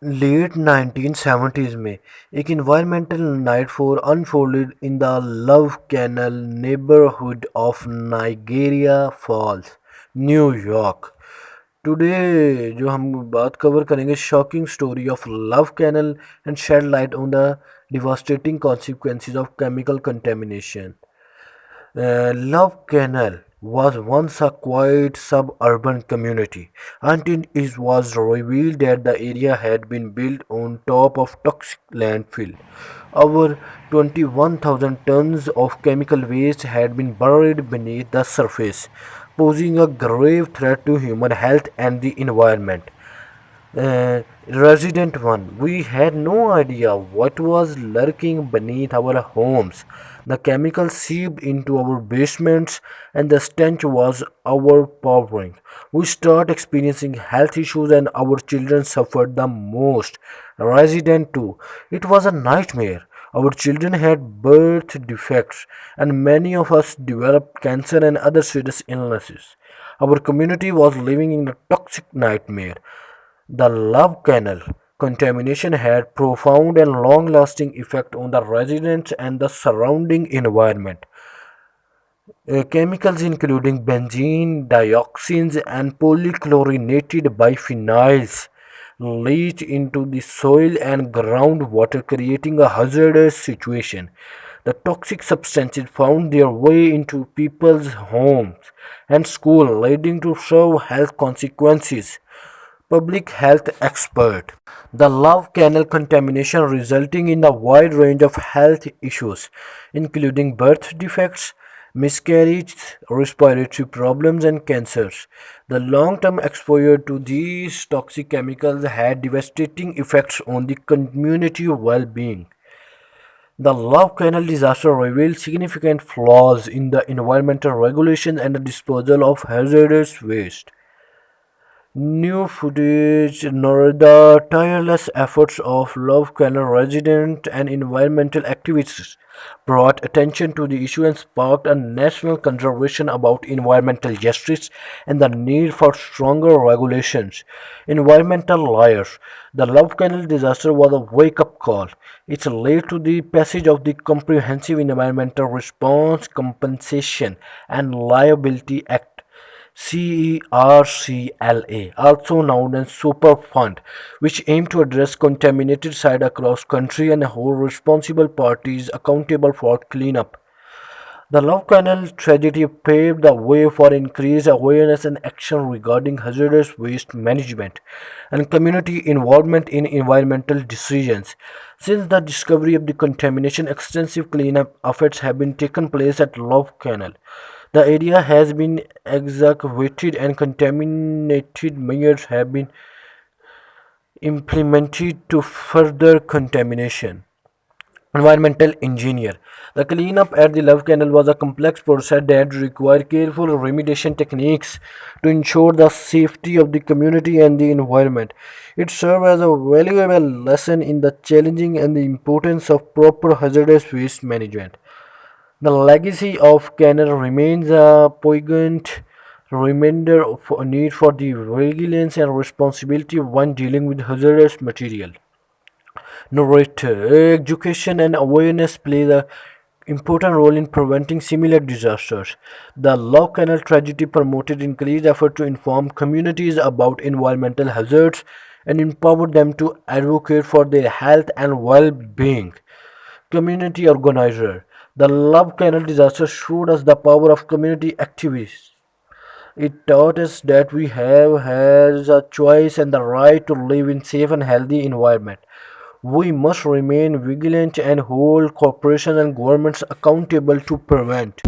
Late 1970s में एक environmental nightmare unfolded in the Love Canal neighbourhood of Niagara Falls, New York. Today जो हम बात cover करेंगे shocking story of Love Canal and shed light on the devastating consequences of chemical contamination. Love Canal was once a quiet suburban community until it was revealed that the area had been built on top of toxic landfill. Over 21,000 tons of chemical waste had been buried beneath the surface, posing a grave threat to human health and the environment. Resident 1, we had no idea what was lurking beneath our homes. The chemicals seeped into our basements and the stench was overpowering. We started experiencing health issues and our children suffered the most. Resident 2, it was a nightmare. Our children had birth defects and many of us developed cancer and other serious illnesses. Our community was living in a toxic nightmare. The Love Canal contamination had profound and long-lasting effect on the residents and the surrounding environment. Chemicals including benzene, dioxins, and polychlorinated biphenyls leach into the soil and groundwater, creating a hazardous situation. The toxic substances found their way into people's homes and schools, leading to severe health consequences. Public health expert. The love canal contamination resulting in a wide range of health issues, including birth defects, miscarriage, respiratory problems, and cancers. The long term exposure to these toxic chemicals had devastating effects on the community well being. The Love Canal disaster revealed significant flaws in the environmental regulation and the disposal of hazardous waste. New footage nor the tireless efforts of Love Canal residents and environmental activists brought attention to the issue and sparked a national conversation about environmental justice and the need for stronger regulations. Environmental liars. The Love Canal disaster was a wake up call. It led to the passage of the Comprehensive Environmental Response, Compensation, and Liability Act CERCLA, also known as Super Fund, which aim to address contaminated site across country and hold responsible parties accountable for cleanup. The Love Canal tragedy paved the way for increased awareness and action regarding hazardous waste management and community involvement in environmental decisions. Since the discovery of the contamination, extensive cleanup efforts have been taken place at Love Canal. The area has been excavated and contaminated measures have been implemented to further contamination. Environmental engineer. The cleanup at the Love Canal was a complex process that required careful remediation techniques to ensure the safety of the community and the environment. It served as a valuable lesson in the challenging and the importance of proper hazardous waste management. The legacy of Canal remains a poignant reminder of a need for the vigilance and responsibility when dealing with hazardous material. Narrator education and awareness play the important role in preventing similar disasters. The Love Canal tragedy promoted increased effort to inform communities about environmental hazards and empower them to advocate for their health and well-being. Community organizer. The Love Canal disaster showed us the power of community activists. It taught us that we have has a choice and the right to live in safe and healthy environment. We must remain vigilant and hold corporations and governments accountable to prevent.